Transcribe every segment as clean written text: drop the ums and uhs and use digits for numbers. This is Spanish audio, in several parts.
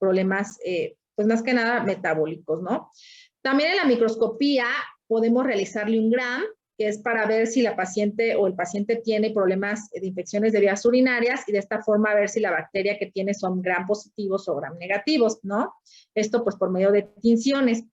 problemas, pues más que nada metabólicos, ¿no? También en la microscopía podemos realizarle un gram, que es para ver si la paciente o el paciente tiene problemas de infecciones de vías urinarias y de esta forma ver si la bacteria que tiene son gram positivos o gram negativos, ¿no? Esto pues por medio de tinciones.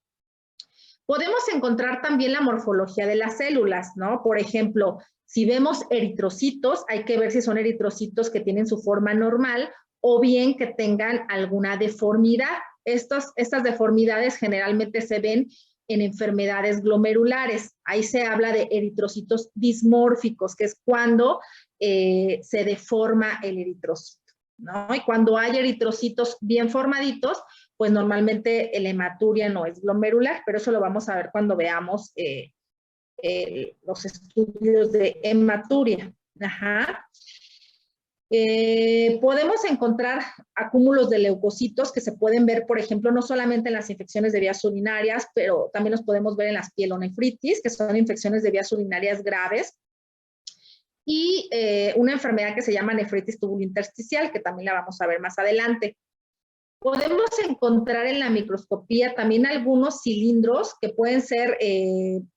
Podemos encontrar también la morfología de las células, ¿no? Por ejemplo, si vemos eritrocitos, hay que ver si son eritrocitos que tienen su forma normal o bien que tengan alguna deformidad. Estas deformidades generalmente se ven en enfermedades glomerulares. Ahí se habla de eritrocitos dismórficos, que es cuando se deforma el eritrocito, ¿no? Y cuando hay eritrocitos bien formaditos, pues normalmente la hematuria no es glomerular, pero eso lo vamos a ver cuando veamos los estudios de hematuria. Ajá. Podemos encontrar acúmulos de leucocitos que se pueden ver, por ejemplo, no solamente en las infecciones de vías urinarias, pero también los podemos ver en las pielonefritis, que son infecciones de vías urinarias graves, y una enfermedad que se llama nefritis tubulointersticial, que también la vamos a ver más adelante. Podemos encontrar en la microscopía también algunos cilindros que pueden ser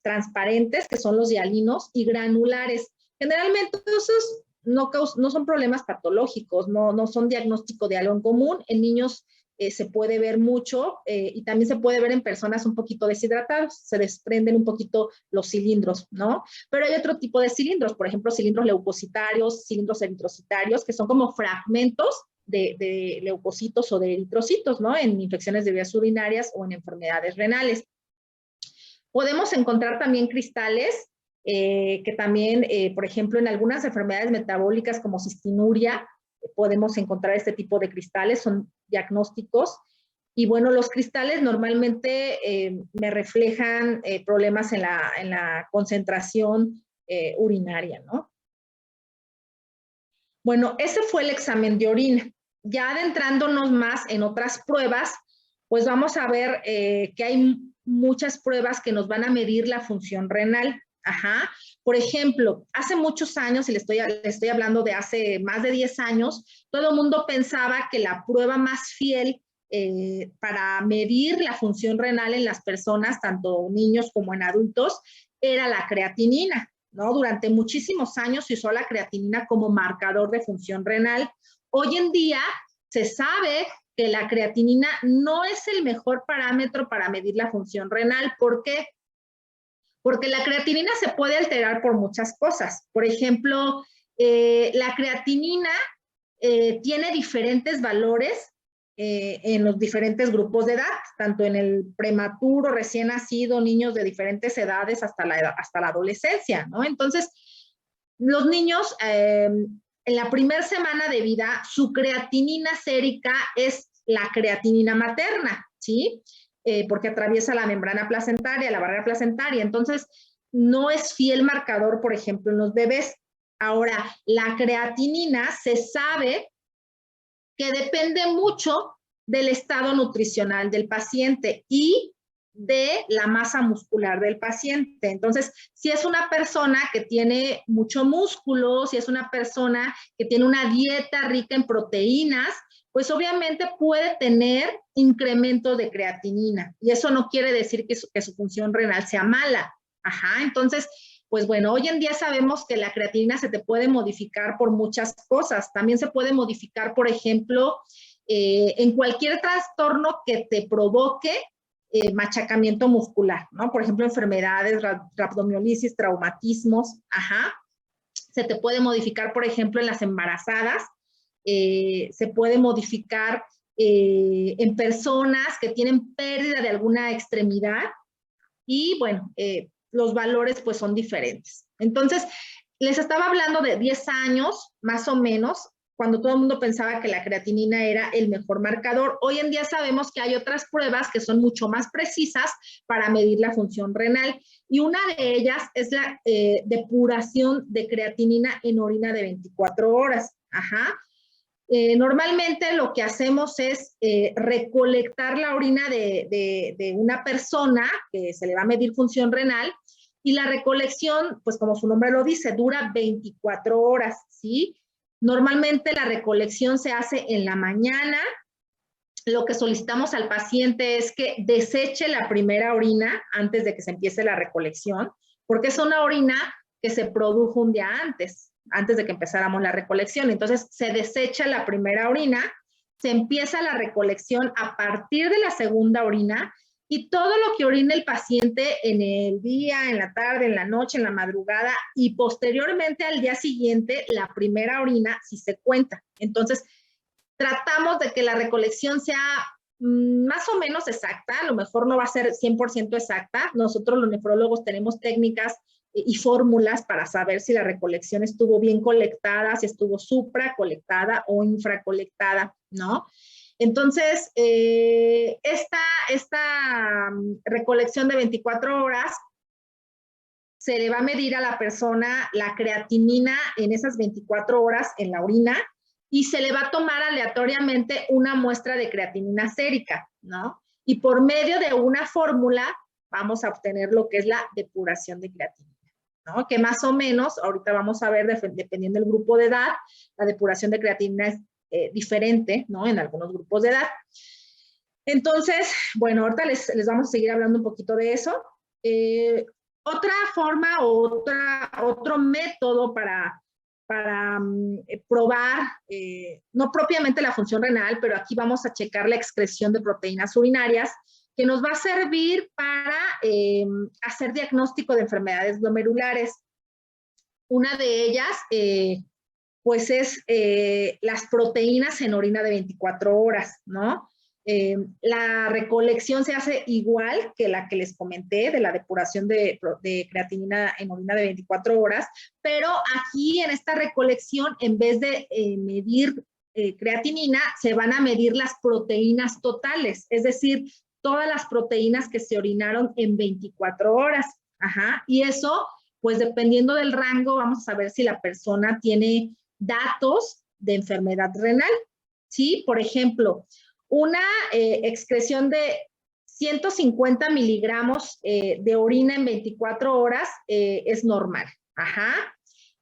transparentes, que son los hialinos, y granulares. Generalmente esos no son problemas patológicos, no son diagnóstico de algo en común. En niños se puede ver mucho y también se puede ver en personas un poquito deshidratadas, se desprenden un poquito los cilindros, ¿no? Pero hay otro tipo de cilindros, por ejemplo, cilindros leucocitarios, cilindros eritrocitarios, que son como fragmentos de leucocitos o de eritrocitos, ¿no? En infecciones de vías urinarias o en enfermedades renales. Podemos encontrar también cristales que también, por ejemplo, en algunas enfermedades metabólicas como cistinuria, podemos encontrar este tipo de cristales, son diagnósticos. Y bueno, los cristales normalmente me reflejan problemas en la concentración urinaria, ¿no? Bueno, ese fue el examen de orina. Ya adentrándonos más en otras pruebas, pues vamos a ver que hay muchas pruebas que nos van a medir la función renal. Ajá. Por ejemplo, hace muchos años, y le estoy hablando de hace más de 10 años, todo el mundo pensaba que la prueba más fiel para medir la función renal en las personas, tanto niños como en adultos, era la creatinina, ¿no? Durante muchísimos años se usó la creatinina como marcador de función renal. Hoy en día se sabe que la creatinina no es el mejor parámetro para medir la función renal. ¿Por qué? Porque la creatinina se puede alterar por muchas cosas. Por ejemplo, la creatinina tiene diferentes valores en los diferentes grupos de edad, tanto en el prematuro, recién nacido, niños de diferentes edades hasta la adolescencia, ¿no? Entonces, los niños en la primera semana de vida, su creatinina sérica es la creatinina materna, ¿sí? Porque atraviesa la membrana placentaria, la barrera placentaria. Entonces, no es fiel marcador, por ejemplo, en los bebés. Ahora, la creatinina se sabe que depende mucho del estado nutricional del paciente y de la masa muscular del paciente. Entonces, si es una persona que tiene mucho músculo, si es una persona que tiene una dieta rica en proteínas, pues obviamente puede tener incremento de creatinina. Y eso no quiere decir que su función renal sea mala. Ajá, entonces, pues bueno, hoy en día sabemos que la creatinina se te puede modificar por muchas cosas. También se puede modificar, por ejemplo, en cualquier trastorno que te provoque machacamiento muscular, ¿no? Por ejemplo, enfermedades, rhabdomiolisis, traumatismos, ajá. Se te puede modificar, por ejemplo, en las embarazadas, se puede modificar en personas que tienen pérdida de alguna extremidad y, bueno, los valores pues son diferentes. Entonces, les estaba hablando de 10 años, más o menos, cuando todo el mundo pensaba que la creatinina era el mejor marcador. Hoy en día sabemos que hay otras pruebas que son mucho más precisas para medir la función renal y una de ellas es la depuración de creatinina en orina de 24 horas. Ajá. Normalmente lo que hacemos es recolectar la orina de una persona que se le va a medir función renal y la recolección, pues como su nombre lo dice, dura 24 horas, ¿sí? Normalmente la recolección se hace en la mañana lo que solicitamos al paciente es que deseche la primera orina antes de que se empiece la recolección, porque es una orina que se produjo un día antes de que empezáramos la recolección. Entonces, se desecha la primera orina, se empieza la recolección a partir de la segunda orina y todo lo que orine el paciente en el día, en la tarde, en la noche, en la madrugada y posteriormente al día siguiente, la primera orina sí se cuenta. Entonces, tratamos de que la recolección sea más o menos exacta, a lo mejor no va a ser 100% exacta. Nosotros los nefrólogos tenemos técnicas y fórmulas para saber si la recolección estuvo bien colectada, si estuvo supracolectada o infracolectada, ¿no? Entonces, esta recolección de 24 horas se le va a medir a la persona la creatinina en esas 24 horas en la orina y se le va a tomar aleatoriamente una muestra de creatinina sérica, ¿no? Y por medio de una fórmula vamos a obtener lo que es la depuración de creatinina, ¿no? Que más o menos, ahorita vamos a ver, dependiendo del grupo de edad, la depuración de creatinina es diferente, ¿no? En algunos grupos de edad. Entonces, bueno, ahorita les vamos a seguir hablando un poquito de eso. Otra forma o otro método para probar, no propiamente la función renal, pero aquí vamos a checar la excreción de proteínas urinarias, que nos va a servir para hacer diagnóstico de enfermedades glomerulares. Una de ellas, pues es las proteínas en orina de 24 horas, ¿no? La recolección se hace igual que la que les comenté de la depuración de creatinina en orina de 24 horas, pero aquí en esta recolección, en vez de medir creatinina, se van a medir las proteínas totales, es decir, todas las proteínas que se orinaron en 24 horas. Ajá. Y eso, pues dependiendo del rango, vamos a saber si la persona tiene datos de enfermedad renal. ¿Sí? Por ejemplo, una excreción de 150 miligramos de orina en 24 horas es normal. Ajá.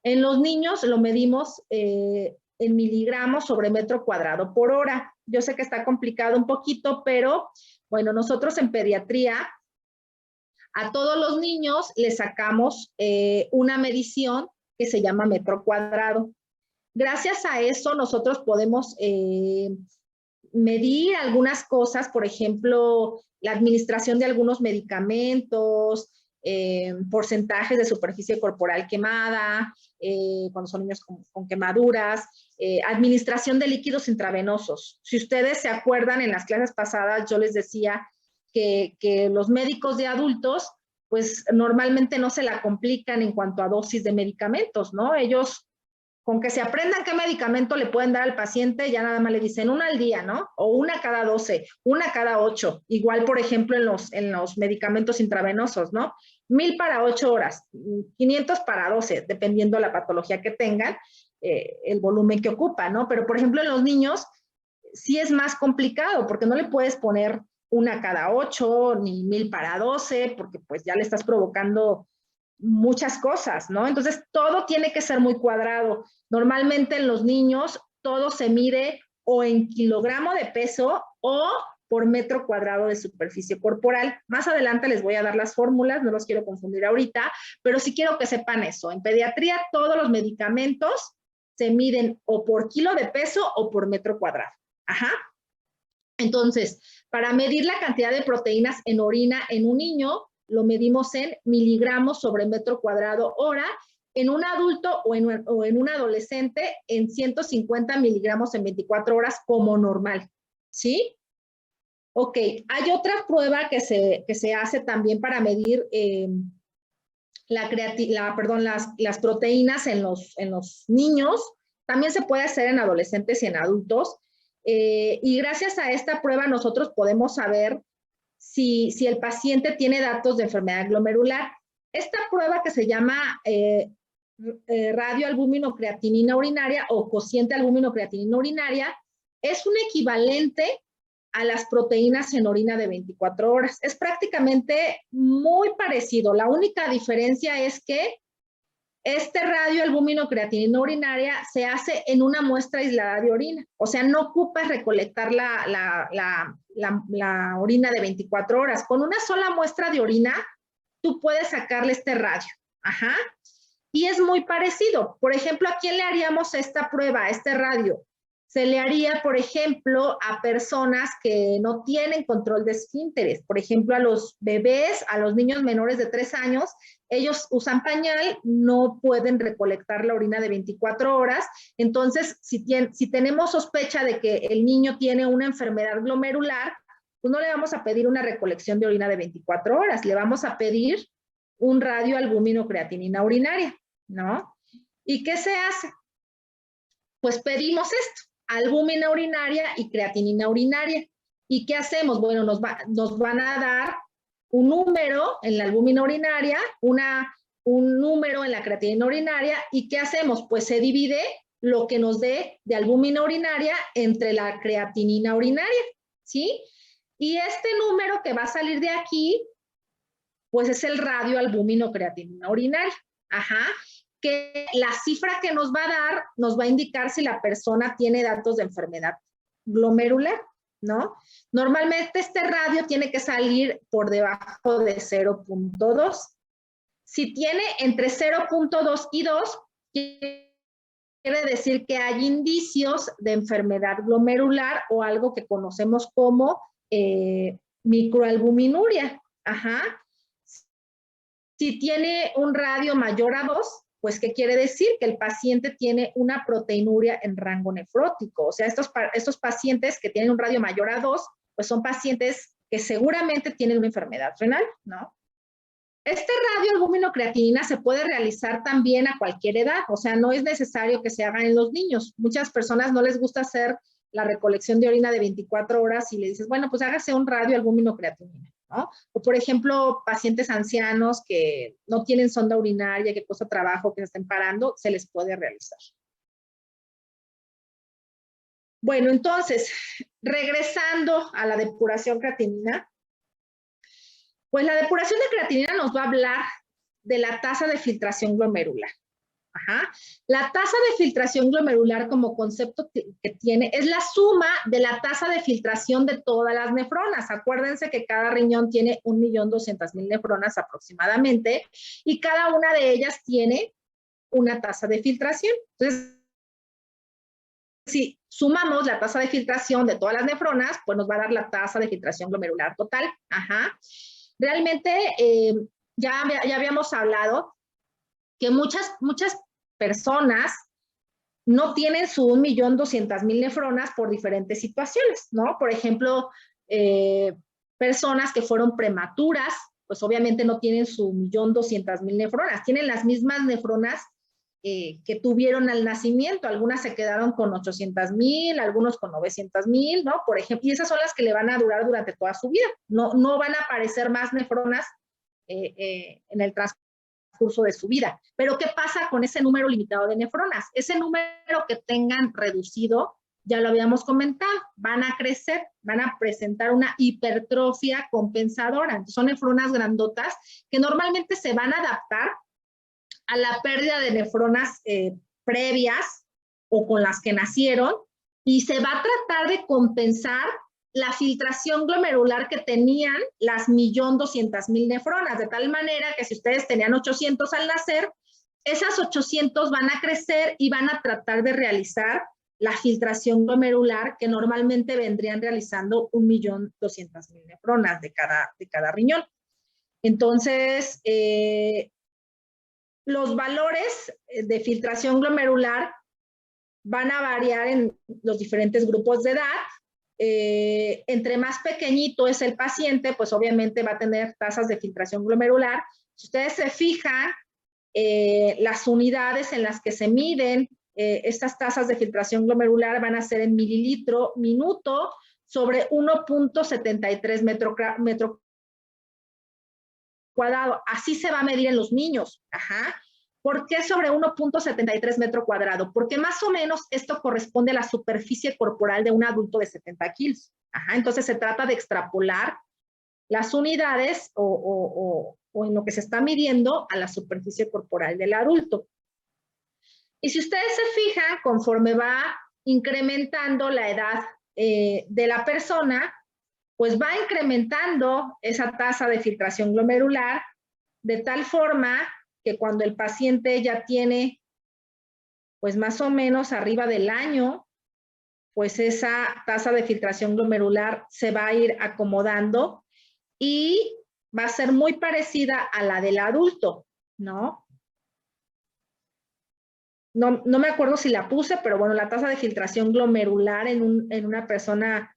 En los niños lo medimos en miligramos sobre metro cuadrado por hora. Yo sé que está complicado un poquito, pero bueno, nosotros en pediatría a todos los niños les sacamos una medición que se llama metro cuadrado. Gracias a eso nosotros podemos medir algunas cosas, por ejemplo, la administración de algunos medicamentos, porcentajes de superficie corporal quemada, cuando son niños con quemaduras, administración de líquidos intravenosos. Si ustedes se acuerdan, en las clases pasadas yo les decía que los médicos de adultos, pues normalmente no se la complican en cuanto a dosis de medicamentos, ¿no? Ellos con que se aprendan qué medicamento le pueden dar al paciente, ya nada más le dicen una al día, ¿no? O una cada 12, una cada 8. Igual, por ejemplo, en los medicamentos intravenosos, ¿no? 1000 para 8 horas, 500 para 12, dependiendo la patología que tengan, el volumen que ocupa, ¿no? Pero, por ejemplo, en los niños sí es más complicado, porque no le puedes poner una cada 8, ni 1000 para 12, porque pues ya le estás provocando muchas cosas, ¿no? Entonces, todo tiene que ser muy cuadrado. Normalmente en los niños todo se mide o en kilogramo de peso o por metro cuadrado de superficie corporal. Más adelante les voy a dar las fórmulas, no los quiero confundir ahorita, pero sí quiero que sepan eso. En pediatría todos los medicamentos se miden o por kilo de peso o por metro cuadrado. Ajá. Entonces, para medir la cantidad de proteínas en orina en un niño, lo medimos en miligramos sobre metro cuadrado hora, en un adulto o en un adolescente en 150 miligramos en 24 horas como normal, ¿sí? Ok, hay otra prueba que se hace también para medir las proteínas en los niños, también se puede hacer en adolescentes y en adultos, y gracias a esta prueba nosotros podemos saber si el paciente tiene datos de enfermedad glomerular. Esta prueba que se llama radioalbúmino-creatinina urinaria o cociente albúmino-creatinina urinaria es un equivalente a las proteínas en orina de 24 horas. Es prácticamente muy parecido. La única diferencia es que Este radioalbúmino-creatinina urinaria se hace en una muestra aislada de orina. O sea, no ocupas recolectar la orina de 24 horas. Con una sola muestra de orina, tú puedes sacarle este radio. Ajá. Y es muy parecido. Por ejemplo, ¿a quién le haríamos esta prueba, este radio? Se le haría, por ejemplo, a personas que no tienen control de esfínteres. Por ejemplo, a los bebés, a los niños menores de 3 años, ellos usan pañal, no pueden recolectar la orina de 24 horas. Entonces, si tenemos sospecha de que el niño tiene una enfermedad glomerular, pues no le vamos a pedir una recolección de orina de 24 horas, le vamos a pedir un radioalbúmino-creatinina urinaria, ¿no? ¿Y qué se hace? Pues pedimos esto, albúmina urinaria y creatinina urinaria. ¿Y qué hacemos? Bueno, nos van a dar un número en la albúmina urinaria, un número en la creatinina urinaria, ¿y qué hacemos? Pues se divide lo que nos dé de albúmina urinaria entre la creatinina urinaria, ¿sí? Y este número que va a salir de aquí, pues es el radioalbúmino creatinina urinaria. Ajá. Que la cifra que nos va a dar nos va a indicar si la persona tiene datos de enfermedad glomerular, ¿no? Normalmente este radio tiene que salir por debajo de 0.2. Si tiene entre 0.2 y 2, quiere decir que hay indicios de enfermedad glomerular o algo que conocemos como microalbuminuria. Ajá. Si tiene un radio mayor a 2, pues ¿qué quiere decir? Que el paciente tiene una proteinuria en rango nefrótico. O sea, estos pacientes que tienen un radio mayor a 2, pues son pacientes que seguramente tienen una enfermedad renal, ¿no? Este radioalbúmino-creatinina se puede realizar también a cualquier edad, o sea, no es necesario que se hagan en los niños. Muchas personas no les gusta hacer la recolección de orina de 24 horas y le dices, bueno, pues hágase un radioalbúmino-creatinina, ¿no? O por ejemplo, pacientes ancianos que no tienen sonda urinaria, que cuesta trabajo, que se estén parando, se les puede realizar. Bueno, entonces, regresando a la depuración creatinina, pues la depuración de creatinina nos va a hablar de la tasa de filtración glomerular. Ajá. La tasa de filtración glomerular como concepto que tiene es la suma de la tasa de filtración de todas las nefronas. Acuérdense que cada riñón tiene 1.200.000 nefronas aproximadamente y cada una de ellas tiene una tasa de filtración. Entonces, si sumamos la tasa de filtración de todas las nefronas, pues nos va a dar la tasa de filtración glomerular total. Ajá. Realmente, ya habíamos hablado que muchas personas no tienen su 1.200.000 nefronas por diferentes situaciones, ¿no? Por ejemplo, personas que fueron prematuras, pues obviamente no tienen su 1.200.000 nefronas, tienen las mismas nefronas que tuvieron al nacimiento, algunas se quedaron con 800.000, algunos con 900.000, ¿no? Por ejemplo, y esas son las que le van a durar durante toda su vida, no van a aparecer más nefronas en el transcurso de su vida. Pero ¿qué pasa con ese número limitado de nefronas? Ese número que tengan reducido, ya lo habíamos comentado, van a crecer, van a presentar una hipertrofia compensadora. Entonces, son nefronas grandotas que normalmente se van a adaptar a la pérdida de nefronas previas o con las que nacieron y se va a tratar de compensar la filtración glomerular que tenían las 1.200.000 nefronas, de tal manera que si ustedes tenían 800 al nacer, esas 800 van a crecer y van a tratar de realizar la filtración glomerular que normalmente vendrían realizando 1.200.000 nefronas de cada riñón. Entonces, los valores de filtración glomerular van a variar en los diferentes grupos de edad. Entre más pequeñito es el paciente, pues obviamente va a tener tasas de filtración glomerular. Si ustedes se fijan, las unidades en las que se miden estas tasas de filtración glomerular van a ser en mililitro minuto sobre 1.73 metro cuadrado. Así se va a medir en los niños. Ajá. ¿Por qué sobre 1.73 metro cuadrado? Porque más o menos esto corresponde a la superficie corporal de un adulto de 70 kilos. Ajá. Entonces se trata de extrapolar las unidades o en lo que se está midiendo a la superficie corporal del adulto. Y si ustedes se fijan, conforme va incrementando la edad de la persona, pues va incrementando esa tasa de filtración glomerular de tal forma que cuando el paciente ya tiene pues más o menos arriba del año, pues esa tasa de filtración glomerular se va a ir acomodando y va a ser muy parecida a la del adulto, ¿no? No me acuerdo si la puse, pero bueno, la tasa de filtración glomerular en una persona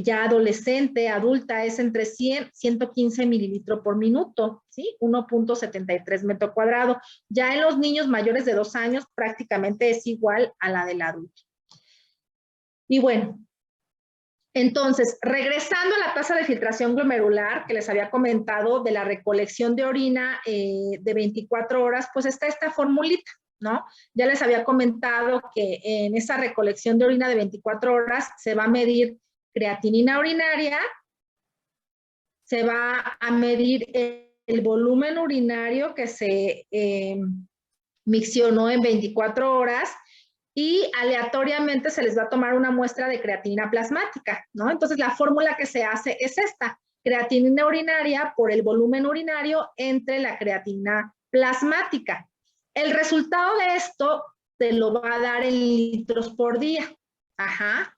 ya adolescente, adulta, es entre 100 y 115 mililitros por minuto, ¿sí? 1.73 metro cuadrado. Ya en los niños mayores de 2 años prácticamente es igual a la del adulto. Y bueno, entonces, regresando a la tasa de filtración glomerular que les había comentado de la recolección de orina de 24 horas, pues está esta formulita, ¿no? Ya les había comentado que en esa recolección de orina de 24 horas se va a medir creatinina urinaria, se va a medir el volumen urinario que se miccionó en 24 horas y aleatoriamente se les va a tomar una muestra de creatinina plasmática, ¿no? Entonces la fórmula que se hace es esta, creatinina urinaria por el volumen urinario entre la creatinina plasmática. El resultado de esto te lo va a dar en litros por día, ajá.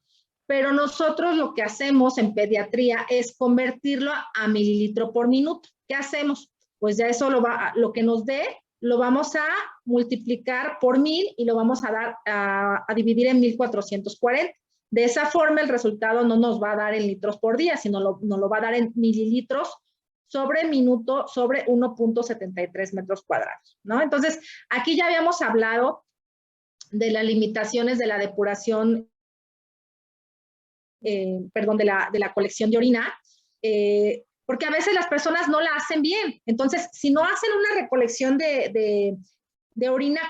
Pero nosotros lo que hacemos en pediatría es convertirlo a mililitro por minuto. ¿Qué hacemos? Pues ya eso lo que nos dé lo vamos a multiplicar por 1000 y lo vamos a dar a dividir en 1440. De esa forma el resultado no nos va a dar en litros por día, sino nos lo va a dar en mililitros sobre minuto sobre 1.73 metros cuadrados, ¿no? Entonces, aquí ya habíamos hablado de las limitaciones de la depuración, perdón, de la colección de orina, porque a veces las personas no la hacen bien. Entonces, si no hacen una recolección de orina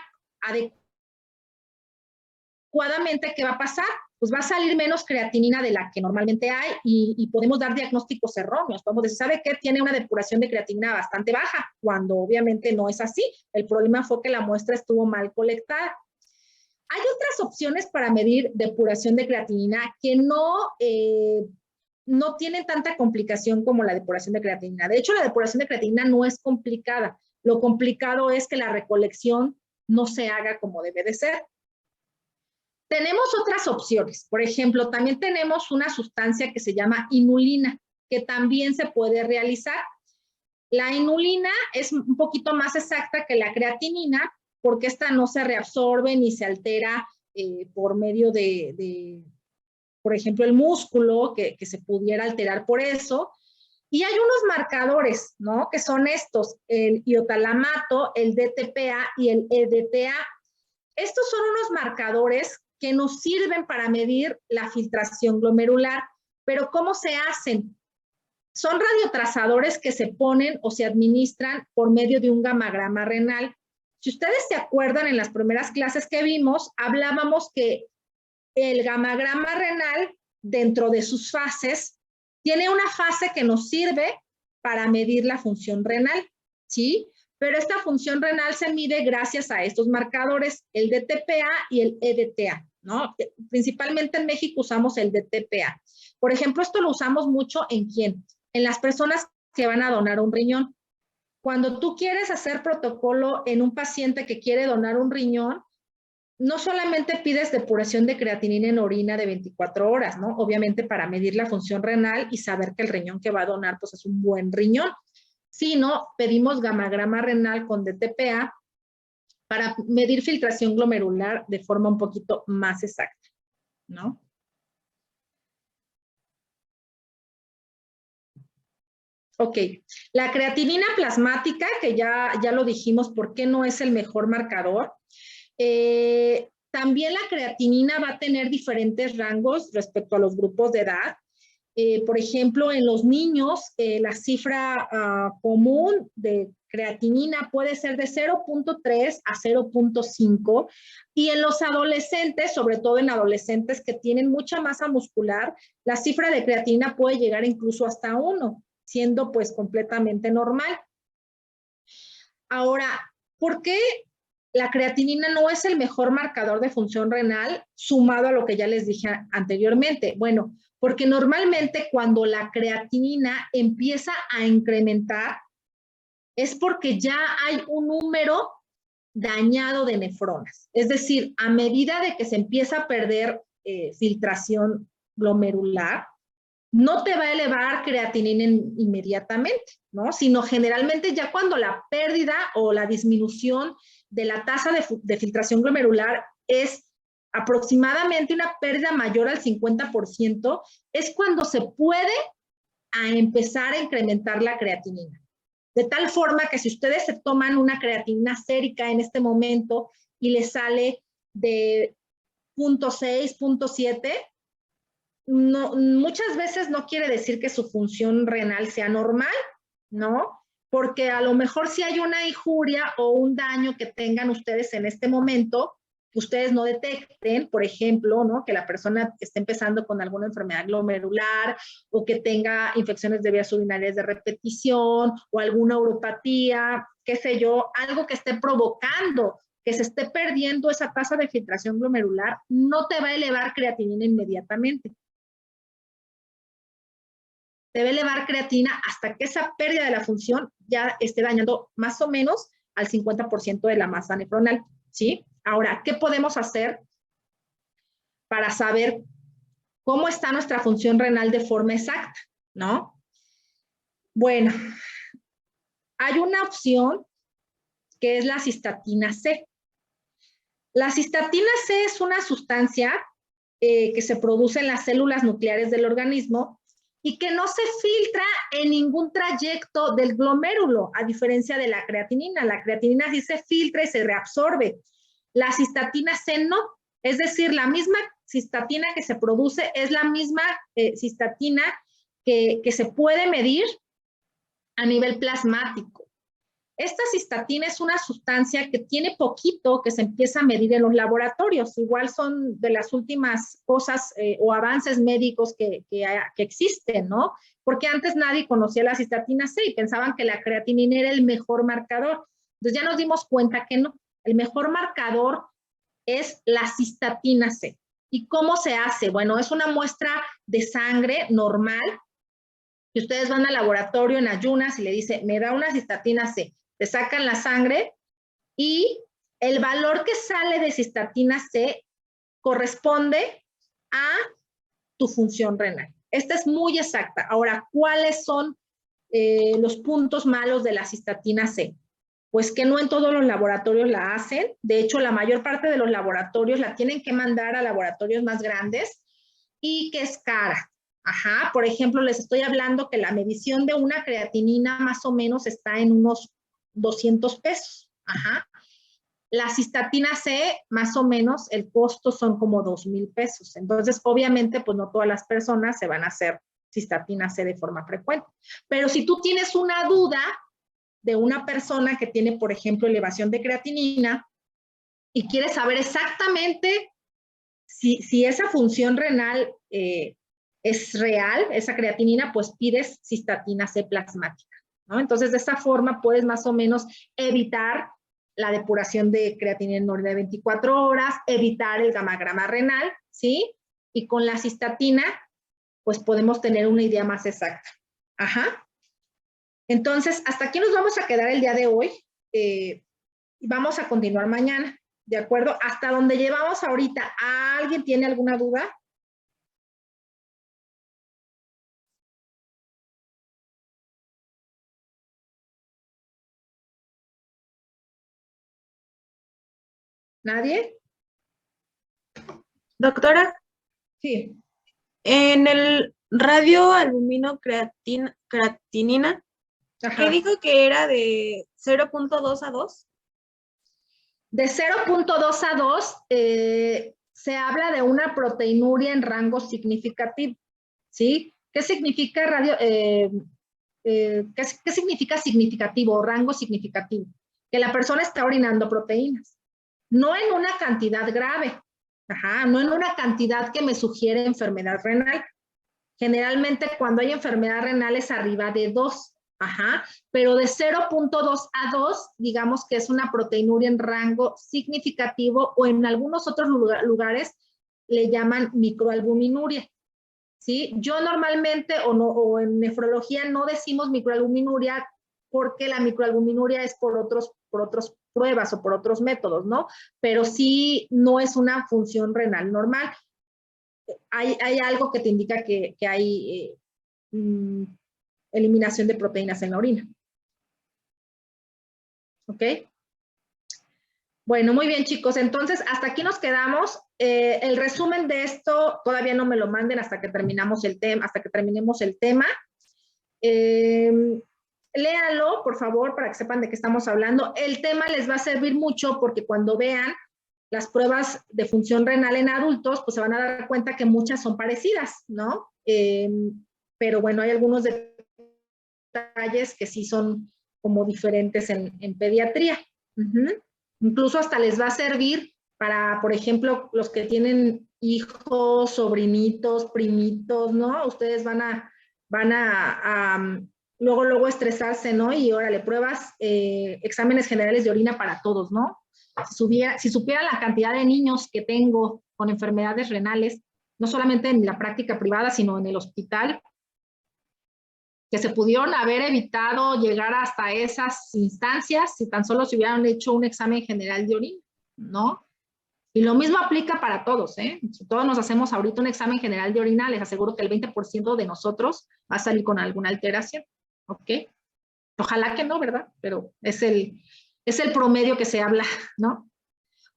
adecuadamente, ¿qué va a pasar? Pues va a salir menos creatinina de la que normalmente hay y podemos dar diagnósticos erróneos. Podemos decir, ¿sabe qué? Tiene una depuración de creatinina bastante baja, cuando obviamente no es así. El problema fue que la muestra estuvo mal colectada. Hay otras opciones para medir depuración de creatinina que no tienen tanta complicación como la depuración de creatinina. De hecho, la depuración de creatinina no es complicada. Lo complicado es que la recolección no se haga como debe de ser. Tenemos otras opciones. Por ejemplo, también tenemos una sustancia que se llama inulina, que también se puede realizar. La inulina es un poquito más exacta que la creatinina, porque esta no se reabsorbe ni se altera por medio por ejemplo, el músculo, que se pudiera alterar por eso. Y hay unos marcadores, ¿no? Que son estos, el iotalamato, el DTPA y el EDTA. Estos son unos marcadores que nos sirven para medir la filtración glomerular, pero ¿cómo se hacen? Son radiotrazadores que se ponen o se administran por medio de un gamagrama renal. Si ustedes se acuerdan, en las primeras clases que vimos, hablábamos que el gamagrama renal, dentro de sus fases, tiene una fase que nos sirve para medir la función renal, ¿sí? Pero esta función renal se mide gracias a estos marcadores, el DTPA y el EDTA, ¿no? Principalmente en México usamos el DTPA. Por ejemplo, esto lo usamos mucho ¿en quién? En las personas que van a donar un riñón. Cuando tú quieres hacer protocolo en un paciente que quiere donar un riñón, no solamente pides depuración de creatinina en orina de 24 horas, ¿no? Obviamente para medir la función renal y saber que el riñón que va a donar pues es un buen riñón, sino pedimos gamagrama renal con DTPA para medir filtración glomerular de forma un poquito más exacta, ¿no? Ok, la creatinina plasmática, que ya lo dijimos, ¿por qué no es el mejor marcador? También la creatinina va a tener diferentes rangos respecto a los grupos de edad. Por ejemplo, en los niños, la cifra común de creatinina puede ser de 0.3 a 0.5 y en los adolescentes, sobre todo en adolescentes que tienen mucha masa muscular, la cifra de creatinina puede llegar incluso hasta 1, siendo pues completamente normal. Ahora, ¿por qué la creatinina no es el mejor marcador de función renal sumado a lo que ya les dije anteriormente. Bueno, porque normalmente cuando la creatinina empieza a incrementar es porque ya hay un número dañado de nefronas. Es decir, a medida de que se empieza a perder filtración glomerular, no te va a elevar creatinina inmediatamente, ¿no? Sino generalmente ya cuando la pérdida o la disminución de la tasa de filtración glomerular es aproximadamente una pérdida mayor al 50%, es cuando se puede empezar a incrementar la creatinina. De tal forma que si ustedes se toman una creatinina sérica en este momento y les sale de 0.6, 0.7, no, muchas veces no quiere decir que su función renal sea normal, ¿no? Porque a lo mejor si hay una injuria o un daño que tengan ustedes en este momento, que ustedes no detecten, por ejemplo, ¿no? Que la persona esté empezando con alguna enfermedad glomerular o que tenga infecciones de vías urinarias de repetición o alguna uropatía, qué sé yo, algo que esté provocando que se esté perdiendo esa tasa de filtración glomerular, no te va a elevar creatinina inmediatamente. Debe elevar creatina hasta que esa pérdida de la función ya esté dañando más o menos al 50% de la masa nefronal, ¿sí? Ahora, ¿qué podemos hacer para saber cómo está nuestra función renal de forma exacta, ¿no? Bueno, hay una opción que es la cistatina C. La cistatina C es una sustancia que se produce en las células nucleares del organismo y que no se filtra en ningún trayecto del glomérulo, a diferencia de la creatinina. La creatinina sí se filtra y se reabsorbe. La cistatina C no. Es decir, la misma cistatina que se produce es la misma cistatina que se puede medir a nivel plasmático. Esta cistatina es una sustancia que tiene poquito que se empieza a medir en los laboratorios. Igual son de las últimas cosas o avances médicos que existen, ¿no? Porque antes nadie conocía la cistatina C y pensaban que la creatinina era el mejor marcador. Entonces ya nos dimos cuenta que no. El mejor marcador es la cistatina C. ¿Y cómo se hace? Bueno, es una muestra de sangre normal. Si ustedes van al laboratorio en ayunas y le dicen, me da una cistatina C, te sacan la sangre y el valor que sale de cistatina C corresponde a tu función renal. Esta es muy exacta. Ahora, ¿cuáles son los puntos malos de la cistatina C? Pues que no en todos los laboratorios la hacen. De hecho, la mayor parte de los laboratorios la tienen que mandar a laboratorios más grandes y que es cara. Ajá, por ejemplo, les estoy hablando que la medición de una creatinina más o menos está en unos 200 pesos. Ajá. La cistatina C, más o menos, el costo son como 2,000 pesos. Entonces, obviamente, pues no todas las personas se van a hacer cistatina C de forma frecuente. Pero si tú tienes una duda de una persona que tiene, por ejemplo, elevación de creatinina y quieres saber exactamente si esa función renal es real, esa creatinina, pues pides cistatina C plasmática, ¿no? Entonces, de esta forma puedes más o menos evitar la depuración de creatinina en orden de 24 horas, evitar el gamagrama renal, ¿sí? Y con la cistatina, pues podemos tener una idea más exacta. Ajá. Entonces, hasta aquí nos vamos a quedar el día de hoy. Vamos a continuar mañana, ¿de acuerdo? Hasta donde llevamos ahorita. ¿Alguien tiene alguna duda? ¿Nadie? Doctora, Sí. en el radio albumino creatinina, Ajá. ¿qué dijo que era de 0.2 a 2? De 0.2 a 2 se habla de una proteinuria en rango significativo, ¿sí? ¿Qué significa ¿qué significa significativo o rango significativo? Que la persona está orinando proteínas, no en una cantidad grave, ajá, no en una cantidad que me sugiere enfermedad renal. Generalmente cuando hay enfermedad renal es arriba de 2, Ajá, pero de 0.2 a 2, digamos que es una proteinuria en rango significativo o en algunos otros lugares le llaman microalbuminuria, ¿sí? Yo normalmente o en nefrología no decimos microalbuminuria porque la microalbuminuria es por otras pruebas o por otros métodos, ¿no? Pero sí no es una función renal normal. Hay algo que te indica que hay eliminación de proteínas en la orina. ¿Ok? Bueno, muy bien, chicos. Entonces, hasta aquí nos quedamos. El resumen de esto todavía no me lo manden hasta que terminemos el tema. Léanlo, por favor, para que sepan de qué estamos hablando. El tema les va a servir mucho porque cuando vean las pruebas de función renal en adultos, pues se van a dar cuenta que muchas son parecidas, ¿no? Pero bueno, hay algunos detalles que sí son como diferentes en pediatría. Incluso hasta les va a servir para, por ejemplo, los que tienen hijos, sobrinitos, primitos, ¿no? Ustedes van a luego estresarse, ¿no? Y órale, pruebas, exámenes generales de orina para todos, ¿no? Si supiera la cantidad de niños que tengo con enfermedades renales, no solamente en la práctica privada, sino en el hospital, que se pudieron haber evitado llegar hasta esas instancias si tan solo se hubieran hecho un examen general de orina, ¿no? Y lo mismo aplica para todos, ¿eh? Si todos nos hacemos ahorita un examen general de orina, les aseguro que el 20% de nosotros va a salir con alguna alteración, ¿ok? Ojalá que no, ¿verdad? Pero es el promedio que se habla, ¿no?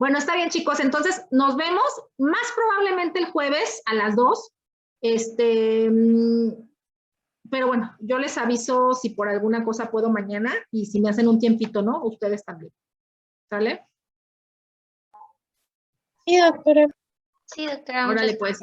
Bueno, está bien, chicos. Entonces, nos vemos más probablemente el jueves a las 2. Pero bueno, yo les aviso si por alguna cosa puedo mañana y si me hacen un tiempito, ¿no? Ustedes también. ¿Sale? Sí, doctora. Sí, doctora. Órale, pues.